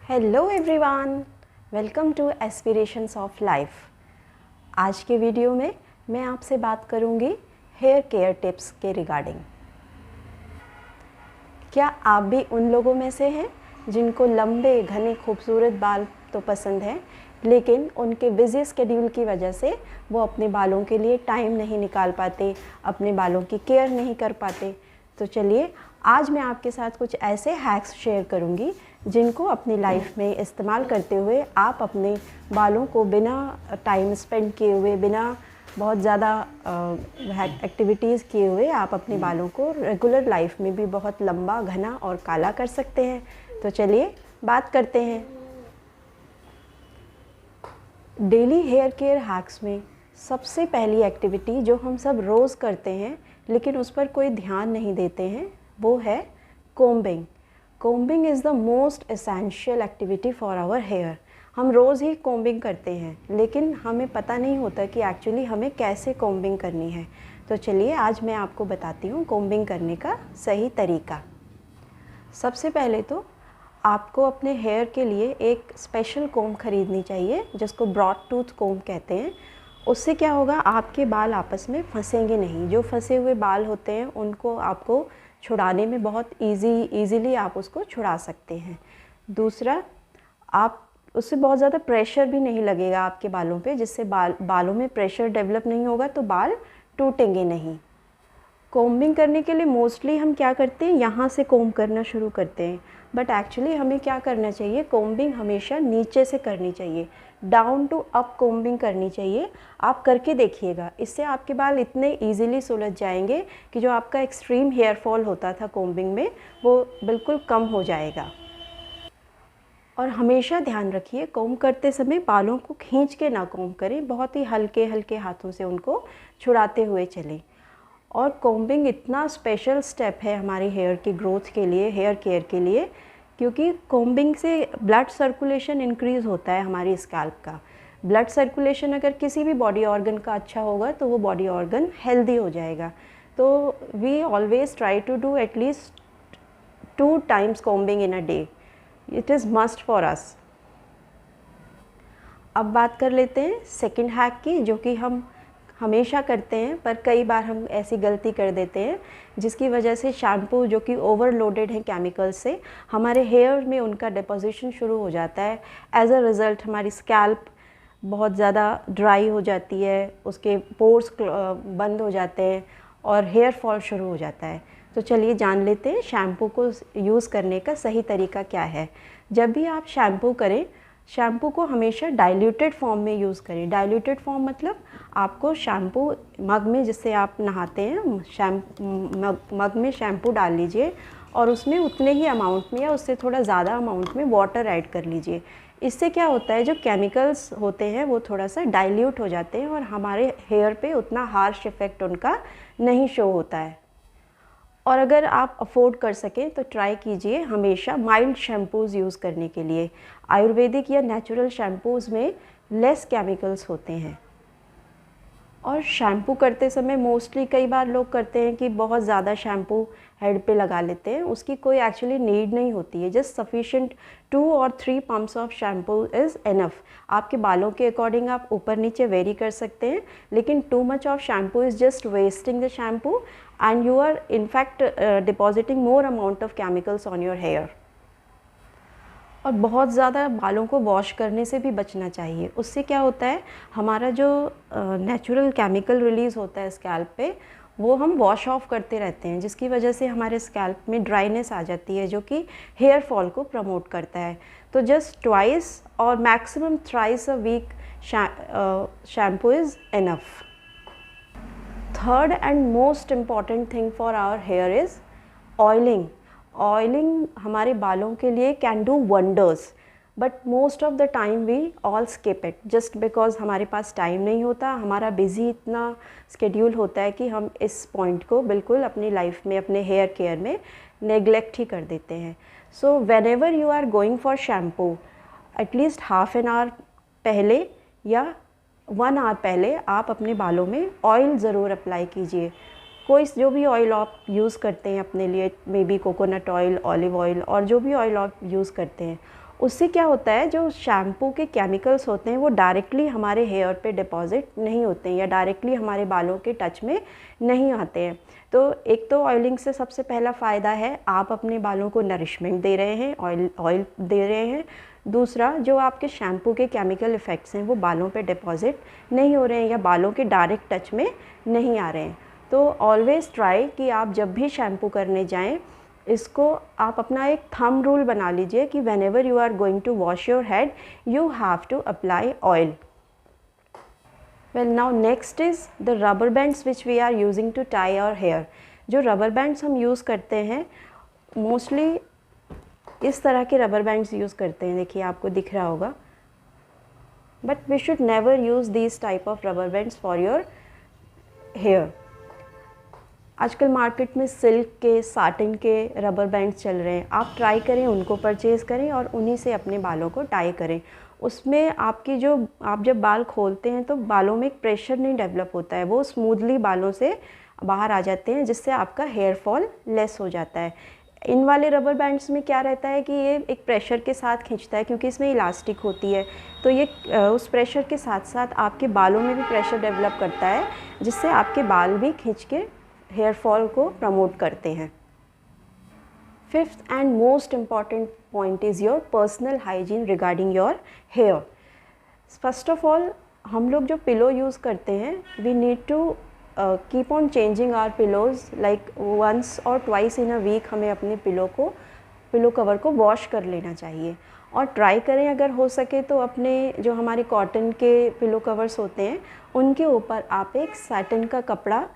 Hello everyone, welcome to aspirations of life. आज के video में मैं आपसे बात करूंगी हेयर केयर टिप्स के रिगार्डिंग। क्या आप भी उन लोगों में से हैं जिनको लंबे घने खूबसूरत बाल तो पसंद हैं, लेकिन उनके बिजी स्केड्यूल की वजह से वो अपने बालों के लिए टाइम नहीं निकाल पाते, अपने बालों की केयर नहीं कर पाते? तो चलिए आज मैं आपके साथ कुछ ऐसे हैक्स शेयर करूंगी जिनको अपनी लाइफ में इस्तेमाल करते हुए आप अपने बालों को बिना टाइम स्पेंड किए हुए, बिना बहुत ज़्यादा एक्टिविटीज़ किए हुए आप अपने बालों को रेगुलर लाइफ में भी बहुत लंबा, घना और काला कर सकते हैं। तो चलिए बात करते हैं। डेली हेयर केयर हैक्स में सबसे पहली एक्टिविटी जो हम सब रोज़ करते हैं लेकिन उस पर कोई ध्यान नहीं देते हैं, वो है combing. Combing is the most essential activity for our hair. हम रोज़ ही कोम्बिंग करते हैं लेकिन हमें पता नहीं होता कि एक्चुअली हमें कैसे कोम्बिंग करनी है। तो चलिए आज मैं आपको बताती हूँ कोम्बिंग करने का सही तरीका। सबसे पहले तो आपको अपने हेयर के लिए एक स्पेशल कोम ख़रीदनी चाहिए जिसको ब्रॉड टूथ कोम कहते हैं। उससे क्या होगा, आपके बाल आपस में फंसेंगे नहीं। जो फंसे हुए बाल होते हैं उनको आपको छुड़ाने में बहुत इजीली आप उसको छुड़ा सकते हैं। दूसरा, आप उससे बहुत ज़्यादा प्रेशर भी नहीं लगेगा आपके बालों पे, जिससे बालों में प्रेशर डेवलप नहीं होगा तो बाल टूटेंगे नहीं। कोम्बिंग करने के लिए मोस्टली हम क्या करते हैं, यहाँ से कोम्ब करना शुरू करते हैं, बट एक्चुअली हमें क्या करना चाहिए, कोम्बिंग हमेशा नीचे से करनी चाहिए, डाउन टू अप कोम्बिंग करनी चाहिए। आप करके देखिएगा, इससे आपके बाल इतने इजीली सुलझ जाएंगे कि जो आपका एक्सट्रीम हेयर फॉल होता था कोम्बिंग में वो बिल्कुल कम हो जाएगा। और हमेशा ध्यान रखिए, कोम्ब करते समय बालों को खींच के ना कोम्ब करें, बहुत ही हल्के हल्के हाथों से उनको छुड़ाते हुए चलें। और कोम्बिंग इतना स्पेशल स्टेप है हमारे हेयर की ग्रोथ के लिए, हेयर केयर के लिए, क्योंकि कोम्बिंग से ब्लड सर्कुलेशन इंक्रीज़ होता है हमारी स्कैल्प का। ब्लड सर्कुलेशन अगर किसी भी बॉडी ऑर्गन का अच्छा होगा तो वो बॉडी ऑर्गन हेल्दी हो जाएगा। तो we always try to do at least 2 times combing in a day. It is must for us. अब बात कर लेते हैं सेकेंड हैक की, जो कि हम हमेशा करते हैं पर कई बार हम ऐसी गलती कर देते हैं जिसकी वजह से शैम्पू जो कि ओवरलोडेड है केमिकल्स से, हमारे हेयर में उनका डिपोजिशन शुरू हो जाता है। एज अ रिज़ल्ट हमारी स्कैल्प बहुत ज़्यादा ड्राई हो जाती है, उसके पोर्स बंद हो जाते हैं और हेयर फॉल शुरू हो जाता है। तो चलिए जान लेते हैं शैम्पू को यूज़ करने का सही तरीका क्या है। जब भी आप शैम्पू करें, शैम्पू को हमेशा डाइल्यूटेड फॉर्म में यूज़ करें। डाइल्यूटेड फॉर्म मतलब आपको शैम्पू मग में, जिससे आप नहाते हैं, मग में शैम्पू डाल लीजिए और उसमें उतने ही अमाउंट में या उससे थोड़ा ज़्यादा अमाउंट में वाटर ऐड कर लीजिए। इससे क्या होता है, जो केमिकल्स होते हैं वो थोड़ा सा डाइल्यूट हो जाते हैं और हमारे हेयर पे उतना हार्श इफ़ेक्ट उनका नहीं शो होता है। और अगर आप अफोर्ड कर सकें तो ट्राई कीजिए हमेशा माइल्ड शैम्पूज़ यूज़ करने के लिए। आयुर्वेदिक या नेचुरल शैम्पूज़ में लेस केमिकल्स होते हैं। और शैम्पू करते समय मोस्टली कई बार लोग करते हैं कि बहुत ज़्यादा शैम्पू हेड पे लगा लेते हैं, उसकी कोई एक्चुअली नीड नहीं होती है। जस्ट सफिशेंट 2 और 3 pumps of shampoo is enough. आपके बालों के अकॉर्डिंग आप ऊपर नीचे वेरी कर सकते हैं, लेकिन too much of shampoo is just wasting the shampoo and you are in fact depositing more amount of chemicals on your hair। और बहुत ज़्यादा बालों को वॉश करने से भी बचना चाहिए। उससे क्या होता है, हमारा जो नेचुरल केमिकल रिलीज़ होता है स्कैल्प पे, वो हम वॉश ऑफ करते रहते हैं, जिसकी वजह से हमारे स्कैल्प में ड्राइनेस आ जाती है जो कि हेयर फॉल को प्रमोट करता है। तो जस्ट ट्वाइस और maximum thrice a week shampoo is enough. Third and most important thing for our hair is oiling. Oiling हमारे बालों के लिए can do wonders, but most of the time we all skip it just because हमारे पास time नहीं होता। हमारा busy इतना स्केड्यूल होता है कि हम इस पॉइंट को बिल्कुल अपनी लाइफ में, अपने हेयर केयर में नेग्लेक्ट ही कर देते हैं। So whenever you are going for shampoo, at least half an hour पहले या 1 आवर पहले आप अपने बालों में ऑयल ज़रूर अप्लाई कीजिए। कोई जो भी ऑयल आप यूज़ करते हैं अपने लिए, may be coconut oil, olive oil और जो भी ऑयल आप यूज़ करते हैं, उससे क्या होता है जो शैम्पू के केमिकल्स होते हैं वो डायरेक्टली हमारे हेयर पे डिपॉजिट नहीं होते हैं या डायरेक्टली हमारे बालों के टच में नहीं आते हैं। तो एक तो ऑयलिंग से सबसे पहला फ़ायदा है, आप अपने बालों को नरिशमेंट दे रहे हैं, ऑयल दे रहे हैं। दूसरा, जो आपके शैम्पू के केमिकल इफ़ेक्ट्स हैं वो बालों पे डिपॉजिट नहीं हो रहे हैं या बालों के डायरेक्ट टच में नहीं आ रहे हैं। तो ऑलवेज़ ट्राई कि आप जब भी शैम्पू करने जाएं, इसको आप अपना एक थंब रूल बना लीजिए कि whenever you are going to wash your head you have to apply oil. Well now next is the rubber bands which we are using to tie our hair. जो रबर बैंड्स हम use करते हैं mostly इस तरह के rubber bands use करते हैं, देखिए आपको दिख रहा होगा, but we should never use this type of rubber bands for your hair. आजकल मार्केट में सिल्क के, साटिन के रबर बैंड्स चल रहे हैं, आप ट्राई करें, उनको परचेज़ करें और उन्हीं से अपने बालों को टाई करें। उसमें आपकी जो आप जब बाल खोलते हैं तो बालों में एक प्रेशर नहीं डेवलप होता है, वो स्मूथली बालों से बाहर आ जाते हैं, जिससे आपका हेयर फॉल लेस हो जाता है। इन वाले रबर बैंड्स में क्या रहता है कि ये एक प्रेशर के साथ खींचता है, क्योंकि इसमें इलास्टिक होती है, तो ये उस प्रेशर के साथ साथ आपके बालों में भी प्रेशर डेवलप करता है, जिससे आपके बाल भी खींच के हेयर फॉल को प्रमोट करते हैं। Fifth and most important point is your personal hygiene regarding your hair. First of all, हम लोग जो पिलो यूज़ करते हैं, we need to keep on changing our pillows like once और ट्वाइस इन अ वीक। हमें अपने pillow cover को wash कर लेना चाहिए और ट्राई करें अगर हो सके तो अपने जो हमारे कॉटन के पिलो कवर्स होते हैं उनके ऊपर आप एक सैटिन का कपड़ा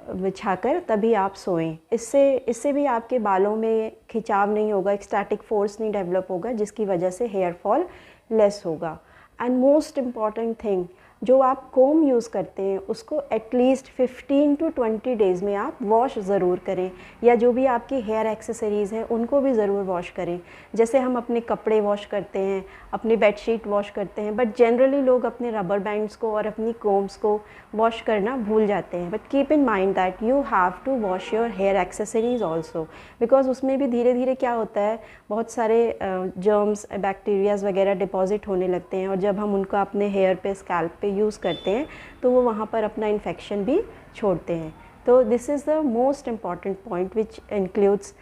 बिछाकर तभी आप सोएं। इससे भी आपके बालों में खिंचाव नहीं होगा, एक स्टैटिक फोर्स नहीं डेवलप होगा, जिसकी वजह से हेयर फॉल लेस होगा। एंड मोस्ट इम्पॉर्टेंट थिंग, जो आप कोम यूज़ करते हैं उसको एटलीस्ट 15 to 20 डेज़ में आप वॉश ज़रूर करें, या जो भी आपकी हेयर एक्सेसरीज़ हैं उनको भी ज़रूर वॉश करें। जैसे हम अपने कपड़े वॉश करते हैं, अपनी बेडशीट वॉश करते हैं, बट जनरली लोग अपने रबर बैंड्स को और अपनी कोम्स को वॉश करना भूल जाते हैं। But keep in mind that you have to wash your hair accessories also, because उसमें भी धीरे धीरे क्या होता है, बहुत सारे जर्म्स, बैक्टीरियाज़ वगैरह डिपॉजिट होने लगते हैं, और जब हम उनका अपने हेयर पे, स्कैल्प पे यूज़ करते हैं तो वो वहाँ पर अपना इन्फेक्शन भी छोड़ते हैं। तो this is the most important point which includes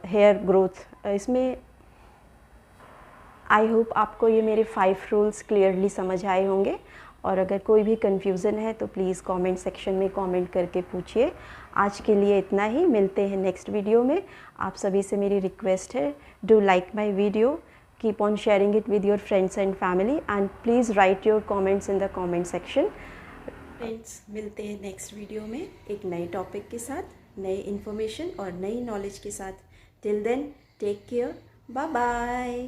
hair growth. इसमें आई होप आपको ये मेरे 5 रूल्स क्लियरली समझ आए होंगे, और अगर कोई भी कन्फ्यूज़न है तो प्लीज़ कमेंट सेक्शन में कमेंट करके पूछिए। आज के लिए इतना ही, मिलते हैं नेक्स्ट वीडियो में। आप सभी से मेरी रिक्वेस्ट है, do like my video, keep on sharing it with your friends and family, and please write your comments in the comment section. Friends, मिलते हैं नेक्स्ट वीडियो में एक नए टॉपिक के साथ, नए इन्फॉर्मेशन और नई नॉलेज के साथ। Till then, take care, bye bye.